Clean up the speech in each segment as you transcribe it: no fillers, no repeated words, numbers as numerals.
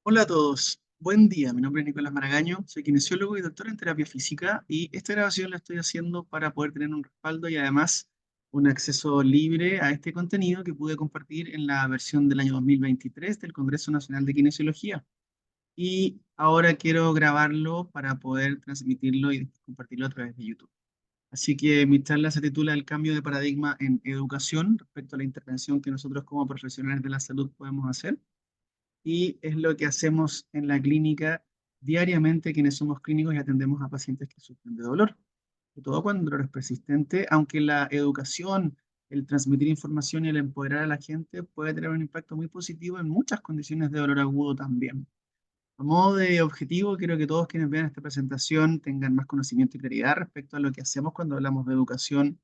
Hola a todos, buen día. Mi nombre es Nicolás Maragaño, soy kinesiólogo y doctor en terapia física y esta grabación la estoy haciendo para poder tener un respaldo y además un acceso libre a este contenido que pude compartir en la versión del año 2023 del Congreso Nacional de Kinesiología. Y ahora quiero grabarlo para poder transmitirlo y después compartirlo a través de YouTube. Así que mi charla se titula El cambio de paradigma en educación respecto a la intervención que nosotros como profesionales de la salud podemos hacer y es lo que hacemos en la clínica diariamente quienes somos clínicos y atendemos a pacientes que sufren de dolor, sobre todo cuando el dolor es persistente, aunque la educación, el transmitir información y el empoderar a la gente puede tener un impacto muy positivo en muchas condiciones de dolor agudo también. A modo de objetivo, quiero que todos quienes vean esta presentación tengan más conocimiento y claridad respecto a lo que hacemos cuando hablamos de educación,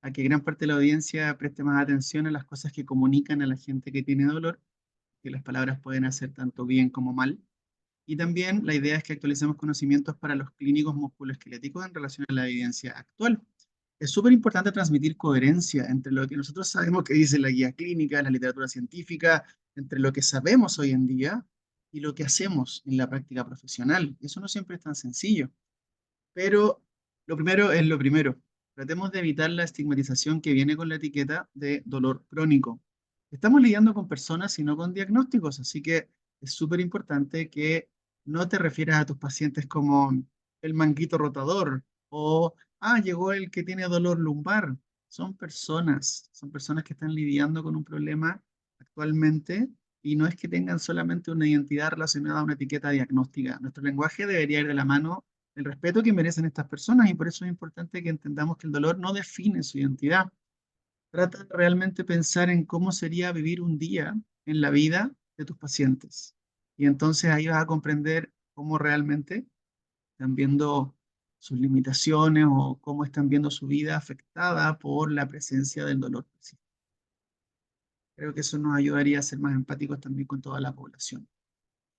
a que gran parte de la audiencia preste más atención a las cosas que comunican a la gente que tiene dolor, que las palabras pueden hacer tanto bien como mal. Y también la idea es que actualicemos conocimientos para los clínicos musculoesqueléticos en relación a la evidencia actual. Es súper importante transmitir coherencia entre lo que nosotros sabemos que dice la guía clínica, la literatura científica, entre lo que sabemos hoy en día y lo que hacemos en la práctica profesional. Eso no siempre es tan sencillo, pero lo primero es lo primero. Tratemos de evitar la estigmatización que viene con la etiqueta de dolor crónico. Estamos lidiando con personas y no con diagnósticos, así que es súper importante que no te refieras a tus pacientes como el manguito rotador o, llegó el que tiene dolor lumbar. Son personas que están lidiando con un problema actualmente y no es que tengan solamente una identidad relacionada a una etiqueta diagnóstica. Nuestro lenguaje debería ir de la mano el respeto que merecen estas personas y por eso es importante que entendamos que el dolor no define su identidad. Trata de realmente pensar en cómo sería vivir un día en la vida de tus pacientes. Y entonces ahí vas a comprender cómo realmente están viendo sus limitaciones o cómo están viendo su vida afectada por la presencia del dolor. Creo que eso nos ayudaría a ser más empáticos también con toda la población.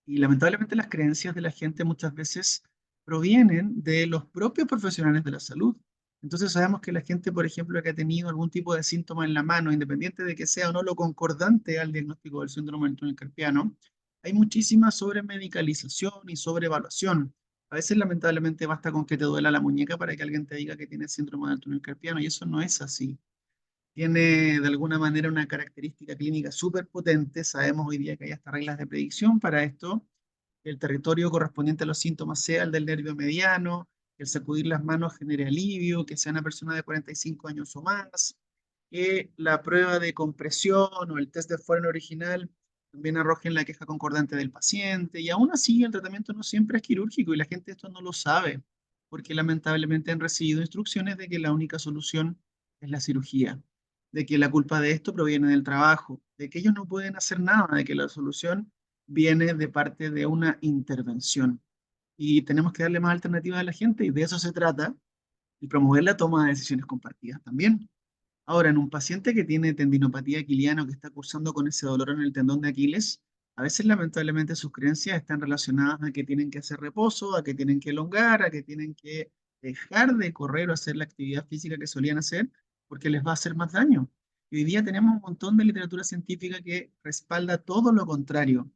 Y lamentablemente las creencias de la gente muchas veces provienen de los propios profesionales de la salud. Entonces sabemos que la gente, por ejemplo, que ha tenido algún tipo de síntoma en la mano, independiente de que sea o no lo concordante al diagnóstico del síndrome del túnel carpiano, hay muchísima sobremedicalización y sobreevaluación. A veces, lamentablemente, basta con que te duela la muñeca para que alguien te diga que tienes síndrome del túnel carpiano, y eso no es así. Tiene de alguna manera una característica clínica súper potente. Sabemos hoy día que hay hasta reglas de predicción para esto. Que el territorio correspondiente a los síntomas sea el del nervio mediano, que el sacudir las manos genere alivio, que sea una persona de 45 años o más, que la prueba de compresión o el test de Foreign original también arrojen la queja concordante del paciente. Y aún así, el tratamiento no siempre es quirúrgico y la gente esto no lo sabe, porque lamentablemente han recibido instrucciones de que la única solución es la cirugía, de que la culpa de esto proviene del trabajo, de que ellos no pueden hacer nada, de que la solución viene de parte de una intervención. Y tenemos que darle más alternativas a la gente y de eso se trata, y promover la toma de decisiones compartidas también. Ahora, en un paciente que tiene tendinopatía aquiliana o que está cursando con ese dolor en el tendón de Aquiles, a veces lamentablemente sus creencias están relacionadas a que tienen que hacer reposo, a que tienen que elongar, a que tienen que dejar de correr o hacer la actividad física que solían hacer porque les va a hacer más daño. Y hoy día tenemos un montón de literatura científica que respalda todo lo contrario.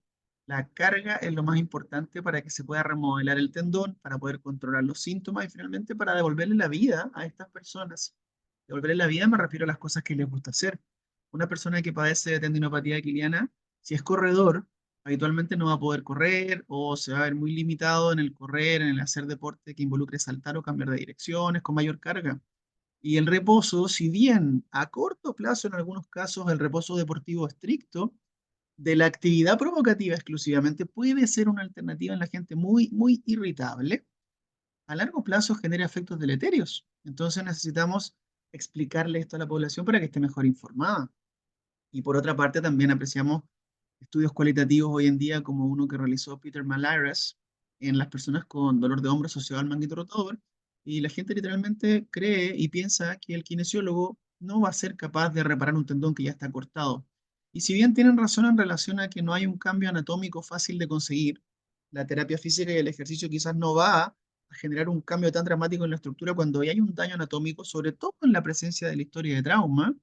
La carga es lo más importante para que se pueda remodelar el tendón, para poder controlar los síntomas y finalmente para devolverle la vida a estas personas. Devolverle la vida me refiero a las cosas que les gusta hacer. Una persona que padece de tendinopatía aquiliana, si es corredor, habitualmente no va a poder correr o se va a ver muy limitado en el correr, en el hacer deporte que involucre saltar o cambiar de direcciones con mayor carga. Y el reposo, si bien a corto plazo en algunos casos el reposo deportivo estricto, de la actividad provocativa exclusivamente puede ser una alternativa en la gente muy, muy irritable, a largo plazo genera efectos deleterios. Entonces necesitamos explicarle esto a la población para que esté mejor informada. Y por otra parte, también apreciamos estudios cualitativos hoy en día, como uno que realizó Peter Malhares en las personas con dolor de hombro asociado al manguito rotador. Y la gente literalmente cree y piensa que el kinesiólogo no va a ser capaz de reparar un tendón que ya está cortado. Y si bien tienen razón en relación a que no hay un cambio anatómico fácil de conseguir, la terapia física y el ejercicio quizás no va a generar un cambio tan dramático en la estructura cuando hay un daño anatómico, sobre todo en la presencia de la historia de trauma.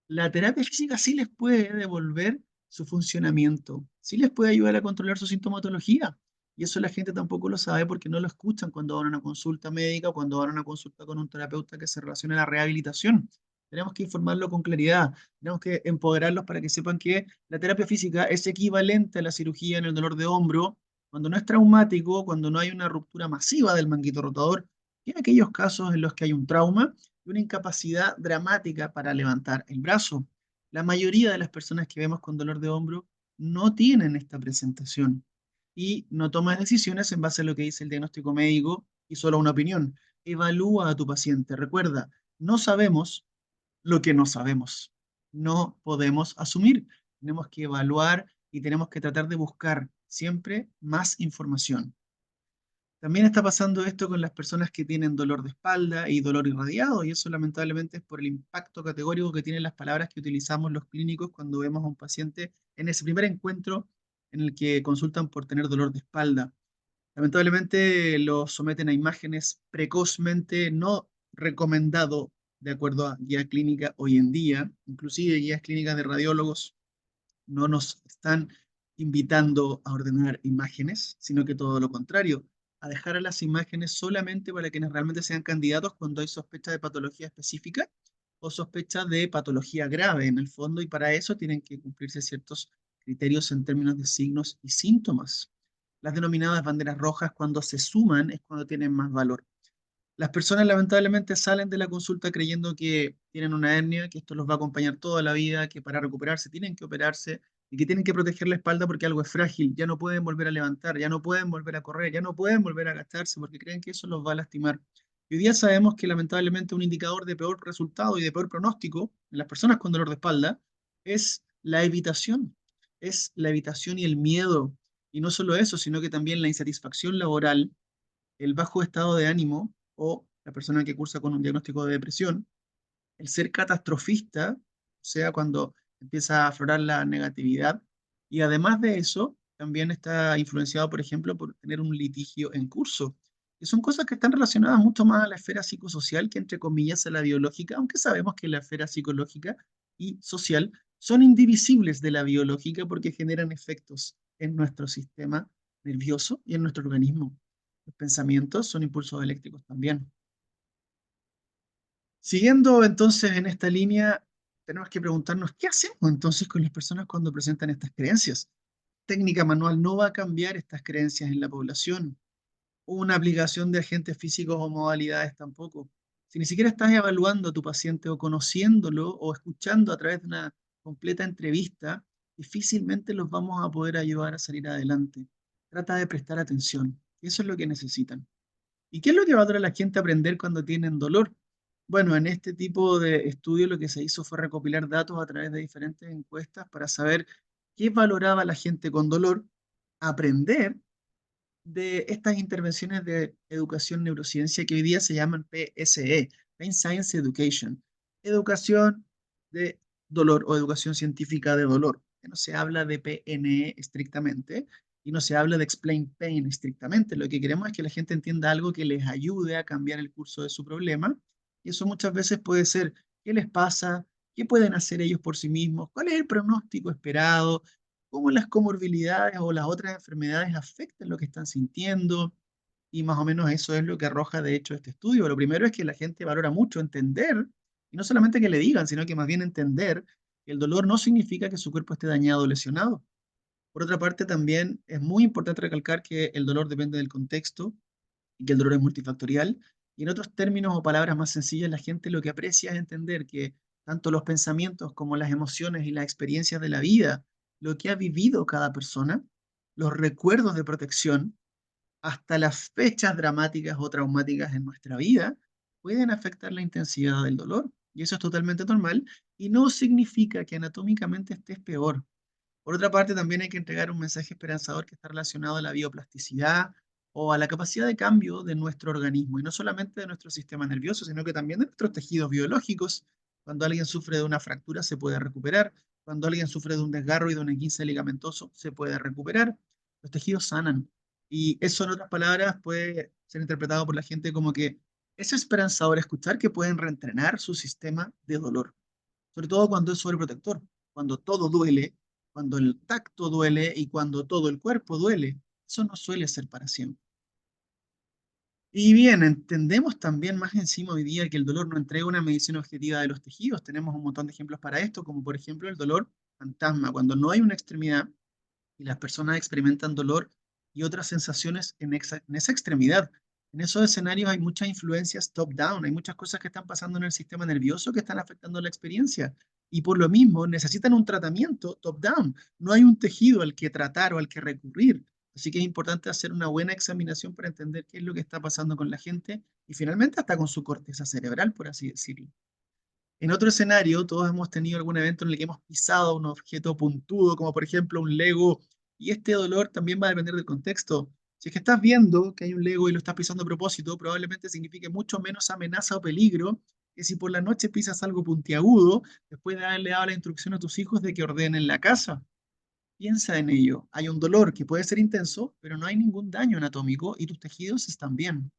La terapia física sí les puede devolver su funcionamiento, sí les puede ayudar a controlar su sintomatología. Y eso la gente tampoco lo sabe porque no lo escuchan cuando van a una consulta médica o cuando van a una consulta con un terapeuta que se relaciona a la rehabilitación. Tenemos que informarlo con claridad, tenemos que empoderarlos para que sepan que la terapia física es equivalente a la cirugía en el dolor de hombro cuando no es traumático, cuando no hay una ruptura masiva del manguito rotador, y en aquellos casos en los que hay un trauma y una incapacidad dramática para levantar el brazo. La mayoría de las personas que vemos con dolor de hombro no tienen esta presentación y no tomas decisiones en base a lo que dice el diagnóstico médico y solo una opinión. Evalúa a tu paciente. Recuerda, no sabemos lo que no sabemos. No podemos asumir. Tenemos que evaluar y tenemos que tratar de buscar siempre más información. También está pasando esto con las personas que tienen dolor de espalda y dolor irradiado, y eso lamentablemente es por el impacto categórico que tienen las palabras que utilizamos los clínicos cuando vemos a un paciente en ese primer encuentro en el que consultan por tener dolor de espalda. Lamentablemente lo someten a imágenes precozmente, no recomendado de acuerdo a guía clínica hoy en día, inclusive guías clínicas de radiólogos no nos están invitando a ordenar imágenes, sino que todo lo contrario, a dejar a las imágenes solamente para quienes realmente sean candidatos cuando hay sospecha de patología específica o sospecha de patología grave en el fondo, y para eso tienen que cumplirse ciertos criterios en términos de signos y síntomas. Las denominadas banderas rojas, cuando se suman, es cuando tienen más valor. Las personas lamentablemente salen de la consulta creyendo que tienen una hernia, que esto los va a acompañar toda la vida, que para recuperarse tienen que operarse y que tienen que proteger la espalda porque algo es frágil, ya no pueden volver a levantar, ya no pueden volver a correr, ya no pueden volver a agacharse porque creen que eso los va a lastimar. Y hoy día sabemos que lamentablemente un indicador de peor resultado y de peor pronóstico en las personas con dolor de espalda es la evitación y el miedo. Y no solo eso, sino que también la insatisfacción laboral, el bajo estado de ánimo o la persona que cursa con un diagnóstico de depresión, el ser catastrofista, o sea, cuando empieza a aflorar la negatividad, y además de eso, también está influenciado, por ejemplo, por tener un litigio en curso, que son cosas que están relacionadas mucho más a la esfera psicosocial que, entre comillas, a la biológica, aunque sabemos que la esfera psicológica y social son indivisibles de la biológica porque generan efectos en nuestro sistema nervioso y en nuestro organismo. Los pensamientos son impulsos eléctricos también. Siguiendo entonces en esta línea, tenemos que preguntarnos qué hacemos entonces con las personas cuando presentan estas creencias. Técnica manual no va a cambiar estas creencias en la población. Una aplicación de agentes físicos o modalidades tampoco. Si ni siquiera estás evaluando a tu paciente o conociéndolo o escuchando a través de una completa entrevista, difícilmente los vamos a poder ayudar a salir adelante. Trata de prestar atención. Eso es lo que necesitan. ¿Y qué es lo que va a traer a la gente a aprender cuando tienen dolor? Bueno, en este tipo de estudio lo que se hizo fue recopilar datos a través de diferentes encuestas para saber qué valoraba la gente con dolor, aprender de estas intervenciones de educación neurociencia que hoy día se llaman PSE, Pain Science Education, educación de dolor o educación científica de dolor, que no se habla de PNE estrictamente y no se habla de Explain Pain estrictamente. Lo que queremos es que la gente entienda algo que les ayude a cambiar el curso de su problema, y eso muchas veces puede ser qué les pasa, qué pueden hacer ellos por sí mismos, cuál es el pronóstico esperado, cómo las comorbilidades o las otras enfermedades afectan lo que están sintiendo, y más o menos eso es lo que arroja de hecho este estudio. Lo primero es que la gente valora mucho entender, y no solamente que le digan, sino que más bien entender que el dolor no significa que su cuerpo esté dañado o lesionado. Por otra parte, también es muy importante recalcar que el dolor depende del contexto y que el dolor es multifactorial. Y en otros términos o palabras más sencillas, la gente lo que aprecia es entender que tanto los pensamientos como las emociones y las experiencias de la vida, lo que ha vivido cada persona, los recuerdos de protección, hasta las fechas dramáticas o traumáticas en nuestra vida, pueden afectar la intensidad del dolor. Y eso es totalmente normal y no significa que anatómicamente estés peor. Por otra parte, también hay que entregar un mensaje esperanzador que está relacionado a la bioplasticidad o a la capacidad de cambio de nuestro organismo, y no solamente de nuestro sistema nervioso, sino que también de nuestros tejidos biológicos. Cuando alguien sufre de una fractura, se puede recuperar. Cuando alguien sufre de un desgarro y de un esguince ligamentoso, se puede recuperar. Los tejidos sanan. Y eso, en otras palabras, puede ser interpretado por la gente como que es esperanzador escuchar que pueden reentrenar su sistema de dolor, sobre todo cuando es sobreprotector, cuando todo duele. cuando el tacto duele y cuando todo el cuerpo duele. Eso no suele ser para siempre. Y bien, entendemos también más encima hoy día que el dolor no entrega una medición objetiva de los tejidos. Tenemos un montón de ejemplos para esto, como por ejemplo el dolor fantasma, cuando no hay una extremidad y las personas experimentan dolor y otras sensaciones en esa extremidad. En esos escenarios hay muchas influencias top-down, hay muchas cosas que están pasando en el sistema nervioso que están afectando la experiencia. Y por lo mismo necesitan un tratamiento top-down. No hay un tejido al que tratar o al que recurrir. Así que es importante hacer una buena examinación para entender qué es lo que está pasando con la gente y finalmente hasta con su corteza cerebral, por así decirlo. En otro escenario, todos hemos tenido algún evento en el que hemos pisado un objeto puntudo, como por ejemplo un Lego, y este dolor también va a depender del contexto. Si es que estás viendo que hay un Lego y lo estás pisando a propósito, probablemente signifique mucho menos amenaza o peligro que si por la noche pisas algo puntiagudo después de haberle dado la instrucción a tus hijos de que ordenen la casa. Piensa en ello. Hay un dolor que puede ser intenso, pero no hay ningún daño anatómico y tus tejidos están bien.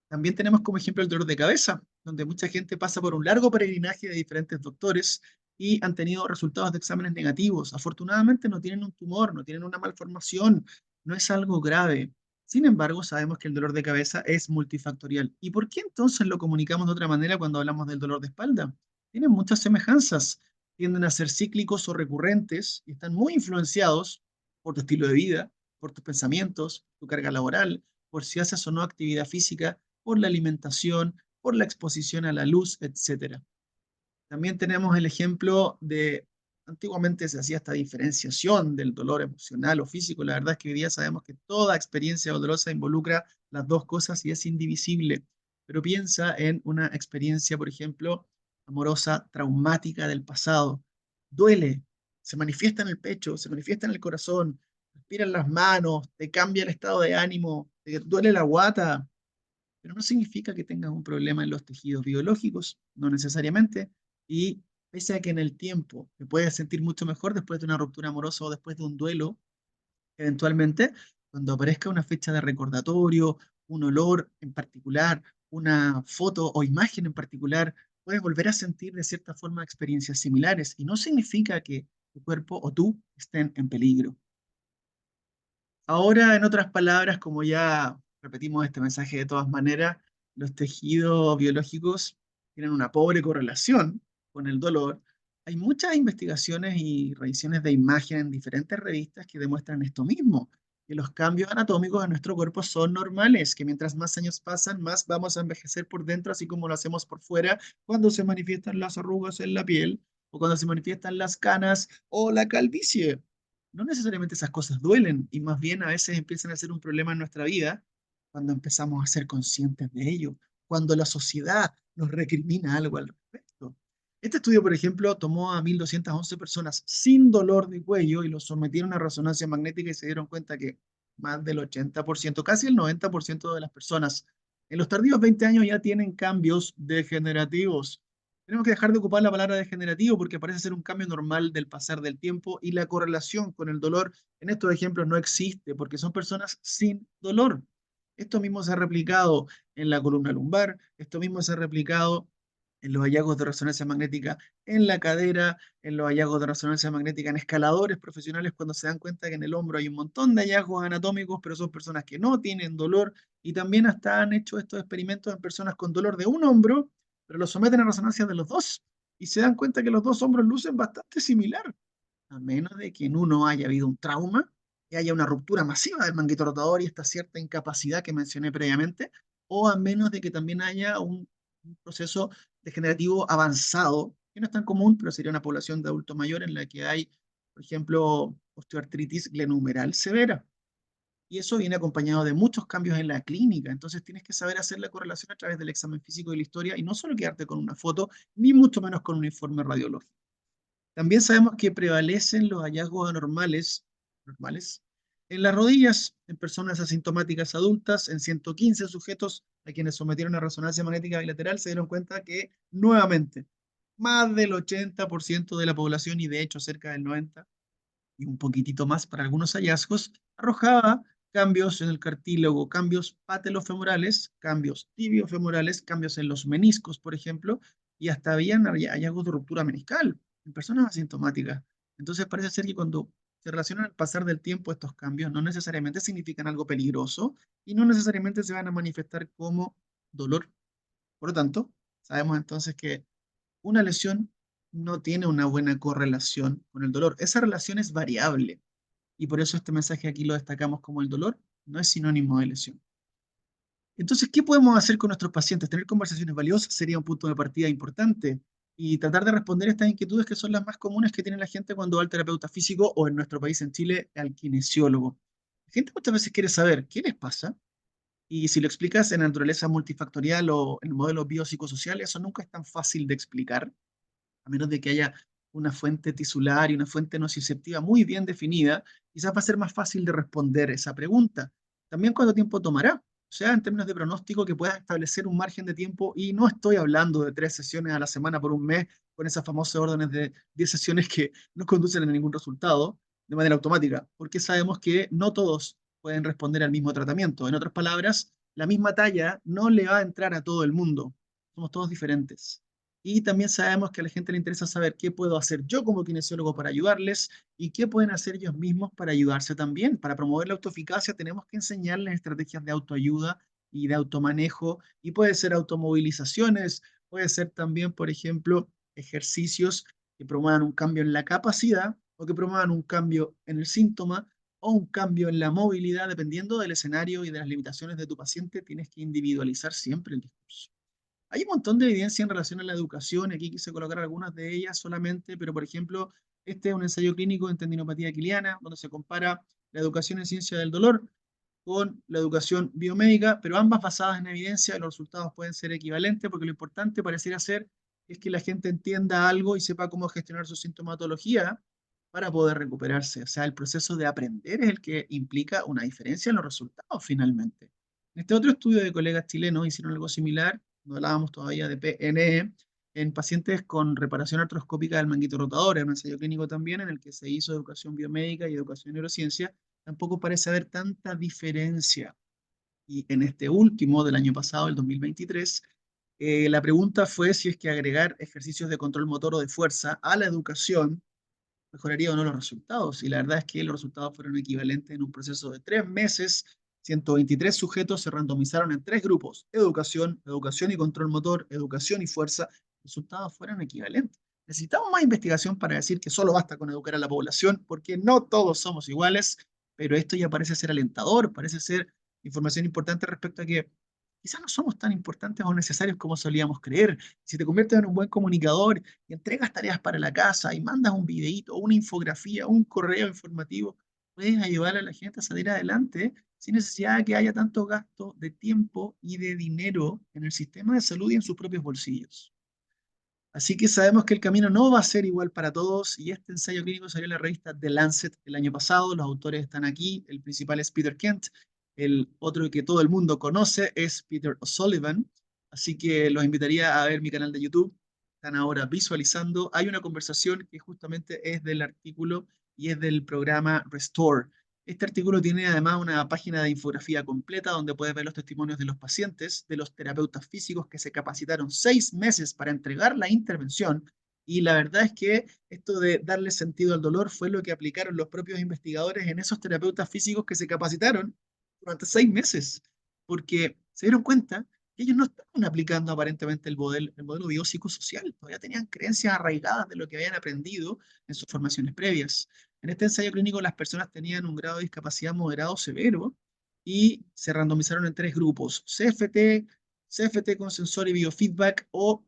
También tenemos como ejemplo el dolor de cabeza, donde mucha gente pasa por un largo peregrinaje de diferentes doctores y han tenido resultados de exámenes negativos. Afortunadamente no tienen un tumor, no tienen una malformación, no es algo grave. Sin embargo, sabemos que el dolor de cabeza es multifactorial. ¿Y por qué entonces lo comunicamos de otra manera cuando hablamos del dolor de espalda? Tienen muchas semejanzas, tienden a ser cíclicos o recurrentes y están muy influenciados por tu estilo de vida, por tus pensamientos, tu carga laboral, por si haces o no actividad física, por la alimentación, por la exposición a la luz, etcétera. También tenemos el ejemplo de, antiguamente se hacía esta diferenciación del dolor emocional o físico. La verdad es que hoy día sabemos que toda experiencia dolorosa involucra las dos cosas y es indivisible. Pero piensa en una experiencia, por ejemplo, amorosa, traumática del pasado. Duele, se manifiesta en el pecho, se manifiesta en el corazón, respira en las manos, te cambia el estado de ánimo, te duele la guata, pero no significa que tengas un problema en los tejidos biológicos, no necesariamente, y pese a que en el tiempo te puedes sentir mucho mejor después de una ruptura amorosa o después de un duelo, eventualmente, cuando aparezca una fecha de recordatorio, un olor en particular, una foto o imagen en particular, puedes volver a sentir de cierta forma experiencias similares y no significa que tu cuerpo o tú estén en peligro. Ahora, en otras palabras, como ya repetimos este mensaje de todas maneras, los tejidos biológicos tienen una pobre correlación con el dolor. Hay muchas investigaciones y revisiones de imagen en diferentes revistas que demuestran esto mismo, que los cambios anatómicos en nuestro cuerpo son normales, que mientras más años pasan, más vamos a envejecer por dentro, así como lo hacemos por fuera, cuando se manifiestan las arrugas en la piel o cuando se manifiestan las canas o la calvicie. No necesariamente esas cosas duelen y más bien a veces empiezan a ser un problema en nuestra vida cuando empezamos a ser conscientes de ello, cuando la sociedad nos recrimina algo al respecto. Este estudio, por ejemplo, tomó a 1.211 personas sin dolor de cuello y los sometieron a resonancia magnética y se dieron cuenta que más del 80%, casi el 90% de las personas en los tardíos 20 años ya tienen cambios degenerativos. Tenemos que dejar de ocupar la palabra degenerativo porque parece ser un cambio normal del pasar del tiempo y la correlación con el dolor en estos ejemplos no existe porque son personas sin dolor. Esto mismo se ha replicado en la columna lumbar, esto mismo se ha replicado en los hallazgos de resonancia magnética en la cadera, en los hallazgos de resonancia magnética en escaladores profesionales cuando se dan cuenta que en el hombro hay un montón de hallazgos anatómicos, pero son personas que no tienen dolor y también hasta han hecho estos experimentos en personas con dolor de un hombro pero los someten a resonancias de los dos y se dan cuenta que los dos hombros lucen bastante similar, a menos de que en uno haya habido un trauma y haya una ruptura masiva del manguito rotador y esta cierta incapacidad que mencioné previamente, o a menos de que también haya un proceso degenerativo avanzado, que no es tan común, pero sería una población de adultos mayores en la que hay, por ejemplo, osteoartritis glenumeral severa y eso viene acompañado de muchos cambios en la clínica. Entonces tienes que saber hacer la correlación a través del examen físico y la historia y no solo quedarte con una foto, ni mucho menos con un informe radiológico. También sabemos que prevalecen los hallazgos normales en las rodillas, en personas asintomáticas adultas, en 115 sujetos a quienes sometieron a resonancia magnética bilateral, se dieron cuenta que nuevamente más del 80% de la población y de hecho cerca del 90% y un poquitito más para algunos hallazgos, arrojaba cambios en el cartílago, cambios patelofemorales, cambios tibiofemorales, cambios en los meniscos, por ejemplo, y hasta habían hallazgos de ruptura meniscal en personas asintomáticas. Entonces parece ser que cuando se relacionan al pasar del tiempo estos cambios, no necesariamente significan algo peligroso y no necesariamente se van a manifestar como dolor. Por lo tanto, sabemos entonces que una lesión no tiene una buena correlación con el dolor. Esa relación es variable y por eso este mensaje aquí lo destacamos como el dolor no es sinónimo de lesión. Entonces, ¿qué podemos hacer con nuestros pacientes? Tener conversaciones valiosas sería un punto de partida importante y tratar de responder estas inquietudes que son las más comunes que tiene la gente cuando va al terapeuta físico o en nuestro país, en Chile, al kinesiólogo. La gente muchas veces quiere saber qué les pasa y si lo explicas en naturaleza multifactorial o en modelos biopsicosociales, eso nunca es tan fácil de explicar a menos de que haya una fuente tisular y una fuente nociceptiva muy bien definida, quizás va a ser más fácil de responder esa pregunta. También cuánto tiempo tomará, o sea, en términos de pronóstico, que puedas establecer un margen de tiempo, y no estoy hablando de 3 sesiones a la semana por un mes, con esas famosas órdenes de 10 sesiones que no conducen a ningún resultado de manera automática, porque sabemos que no todos pueden responder al mismo tratamiento. En otras palabras, la misma talla no le va a entrar a todo el mundo. Somos todos diferentes. Y también sabemos que a la gente le interesa saber qué puedo hacer yo como kinesiólogo para ayudarles y qué pueden hacer ellos mismos para ayudarse también. Para promover la autoeficacia tenemos que enseñarles estrategias de autoayuda y de automanejo y puede ser automovilizaciones, puede ser también, por ejemplo, ejercicios que promuevan un cambio en la capacidad o que promuevan un cambio en el síntoma o un cambio en la movilidad, dependiendo del escenario y de las limitaciones de tu paciente, tienes que individualizar siempre el discurso. Hay un montón de evidencia en relación a la educación, aquí quise colocar algunas de ellas solamente, pero por ejemplo, este es un ensayo clínico en tendinopatía quiliana, donde se compara la educación en ciencia del dolor con la educación biomédica, pero ambas basadas en evidencia, los resultados pueden ser equivalentes, porque lo importante pareciera ser es que la gente entienda algo y sepa cómo gestionar su sintomatología para poder recuperarse. O sea, el proceso de aprender es el que implica una diferencia en los resultados finalmente. En este otro estudio de colegas chilenos hicieron algo similar, no hablábamos todavía de PNE, en pacientes con reparación artroscópica del manguito rotador, en un ensayo clínico también en el que se hizo educación biomédica y educación en neurociencia, tampoco parece haber tanta diferencia. Y en este último del año pasado, el 2023, la pregunta fue si es que agregar ejercicios de control motor o de fuerza a la educación mejoraría o no los resultados. Y la verdad es que los resultados fueron equivalentes en un proceso de 3 meses. 123 sujetos se randomizaron en 3 grupos: educación, educación y control motor, educación y fuerza. Los resultados fueron equivalentes. Necesitamos más investigación para decir que solo basta con educar a la población, porque no todos somos iguales, pero esto ya parece ser alentador, parece ser información importante respecto a que quizás no somos tan importantes o necesarios como solíamos creer. Si te conviertes en un buen comunicador y entregas tareas para la casa y mandas un videíto, una infografía, un correo informativo, puedes ayudar a la gente a salir adelante sin necesidad de que haya tanto gasto de tiempo y de dinero en el sistema de salud y en sus propios bolsillos. Así que sabemos que el camino no va a ser igual para todos y este ensayo clínico salió en la revista The Lancet el año pasado. Los autores están aquí. El principal es Peter Kent. El otro que todo el mundo conoce es Peter O'Sullivan. Así que los invitaría a ver mi canal de YouTube. Están ahora visualizando. Hay una conversación que justamente es del artículo y es del programa Restore. Este artículo tiene además una página de infografía completa donde puedes ver los testimonios de los pacientes, de los terapeutas físicos que se capacitaron 6 meses para entregar la intervención. Y la verdad es que esto de darle sentido al dolor fue lo que aplicaron los propios investigadores en esos terapeutas físicos que se capacitaron durante 6 meses, porque se dieron cuenta que ellos no estaban aplicando aparentemente el modelo biopsicosocial, todavía tenían creencias arraigadas de lo que habían aprendido en sus formaciones previas. En este ensayo clínico las personas tenían un grado de discapacidad moderado o severo y se randomizaron en 3 grupos: CFT, CFT con sensor y biofeedback o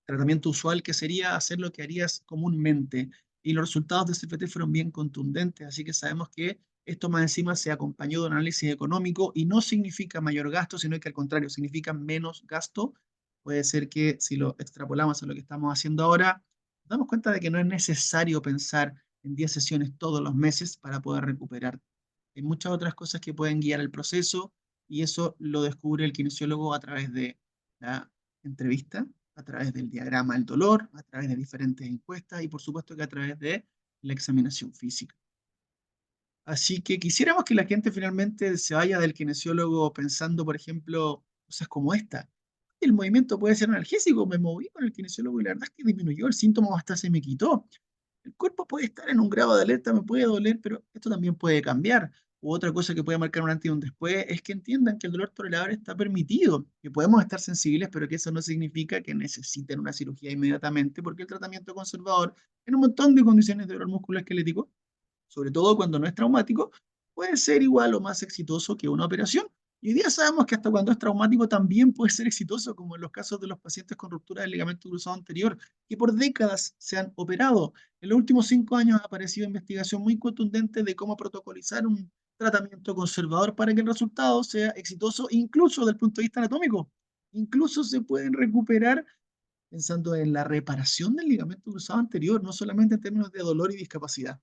tratamiento usual, que sería hacer lo que harías comúnmente. Y los resultados de CFT fueron bien contundentes, así que sabemos que esto más encima se acompañó de un análisis económico y no significa mayor gasto, sino que al contrario, significa menos gasto. Puede ser que si lo extrapolamos a lo que estamos haciendo ahora, nos damos cuenta de que no es necesario pensar en 10 sesiones todos los meses para poder recuperar. Hay muchas otras cosas que pueden guiar el proceso y eso lo descubre el kinesiólogo a través de la entrevista, a través del diagrama del dolor, a través de diferentes encuestas y por supuesto que a través de la examinación física. Así que quisiéramos que la gente finalmente se vaya del kinesiólogo pensando, por ejemplo, cosas como esta. El movimiento puede ser analgésico, me moví con el kinesiólogo y la verdad es que disminuyó el síntoma, hasta se me quitó. El cuerpo puede estar en un grado de alerta, me puede doler, pero esto también puede cambiar. U otra cosa que puede marcar un antes y un después es que entiendan que el dolor tolerable está permitido, que podemos estar sensibles, pero que eso no significa que necesiten una cirugía inmediatamente, porque el tratamiento conservador en un montón de condiciones de dolor musculoesquelético, sobre todo cuando no es traumático, puede ser igual o más exitoso que una operación. Y hoy día sabemos que hasta cuando es traumático también puede ser exitoso, como en los casos de los pacientes con ruptura del ligamento cruzado anterior, que por décadas se han operado. En los últimos 5 años ha aparecido investigación muy contundente de cómo protocolizar un tratamiento conservador para que el resultado sea exitoso, incluso desde el punto de vista anatómico. Incluso se pueden recuperar pensando en la reparación del ligamento cruzado anterior, no solamente en términos de dolor y discapacidad.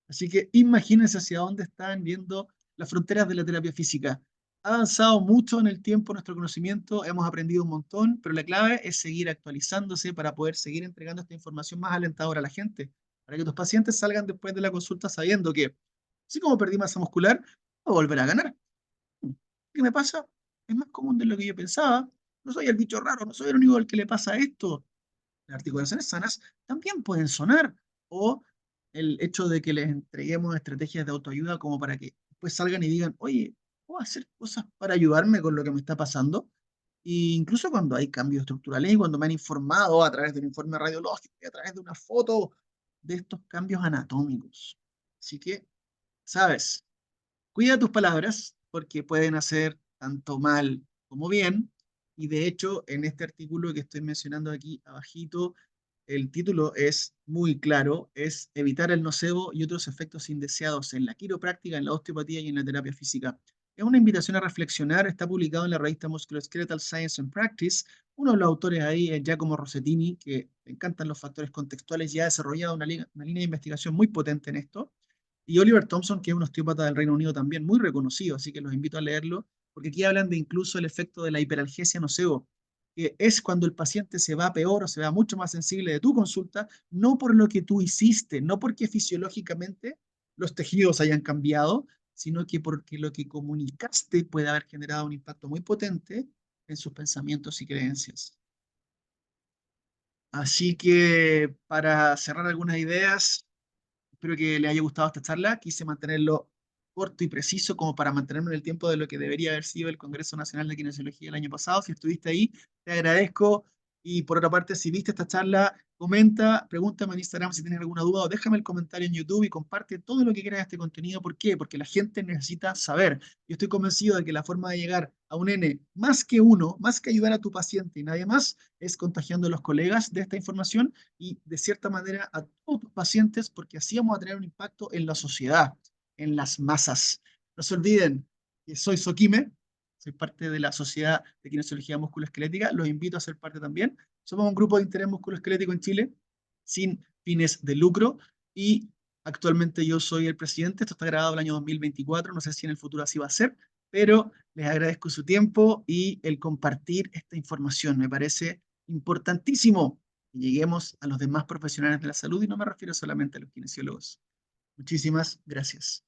Así que imagínense hacia dónde están viendo las fronteras de la terapia física. Ha avanzado mucho en el tiempo nuestro conocimiento, hemos aprendido un montón, pero la clave es seguir actualizándose para poder seguir entregando esta información más alentadora a la gente, para que tus pacientes salgan después de la consulta sabiendo que, así como perdí masa muscular, voy a volver a ganar. ¿Qué me pasa? Es más común de lo que yo pensaba. No soy el bicho raro, no soy el único al que le pasa esto. Las articulaciones sanas también pueden sonar. O el hecho de que les entreguemos estrategias de autoayuda como para que después salgan y digan, oye, ¿puedo hacer cosas para ayudarme con lo que me está pasando? Y incluso cuando hay cambios estructurales y cuando me han informado a través de un informe radiológico y a través de una foto de estos cambios anatómicos. Así que, sabes, cuida tus palabras porque pueden hacer tanto mal como bien. Y de hecho, en este artículo que estoy mencionando aquí abajito, el título es muy claro, es evitar el nocebo y otros efectos indeseados en la quiropráctica, en la osteopatía y en la terapia física. Es una invitación a reflexionar, está publicado en la revista Musculoskeletal Science and Practice. Uno de los autores ahí es Giacomo Rossettini, que le encantan los factores contextuales y ha desarrollado una línea de investigación muy potente en esto. Y Oliver Thompson, que es un osteópata del Reino Unido también muy reconocido, así que los invito a leerlo, porque aquí hablan de incluso el efecto de la hiperalgesia nocebo, que es cuando el paciente se va peor o se va mucho más sensible de tu consulta, no por lo que tú hiciste, no porque fisiológicamente los tejidos hayan cambiado, sino que porque lo que comunicaste puede haber generado un impacto muy potente en sus pensamientos y creencias. Así que para cerrar algunas ideas, espero que les haya gustado esta charla. Quise mantenerlo corto y preciso como para mantenerme en el tiempo de lo que debería haber sido el Congreso Nacional de Kinesiología el año pasado. Si estuviste ahí, te agradezco. Y por otra parte, si viste esta charla, comenta, pregúntame en Instagram si tienes alguna duda o déjame el comentario en YouTube y comparte todo lo que quieras de este contenido. ¿Por qué? Porque la gente necesita saber. Yo estoy convencido de que la forma de llegar a un N más que uno, más que ayudar a tu paciente y nadie más, es contagiando a los colegas de esta información y de cierta manera a todos tus pacientes, porque así vamos a tener un impacto en la sociedad, en las masas. No se olviden que soy Soquime, soy parte de la Sociedad de Kinesiología Musculoesquelética, los invito a ser parte también. Somos un grupo de interés musculoesquelético en Chile, sin fines de lucro, y actualmente yo soy el presidente. Esto está grabado el año 2024, no sé si en el futuro así va a ser, pero les agradezco su tiempo y el compartir esta información. Me parece importantísimo que lleguemos a los demás profesionales de la salud y no me refiero solamente a los kinesiólogos. Muchísimas gracias.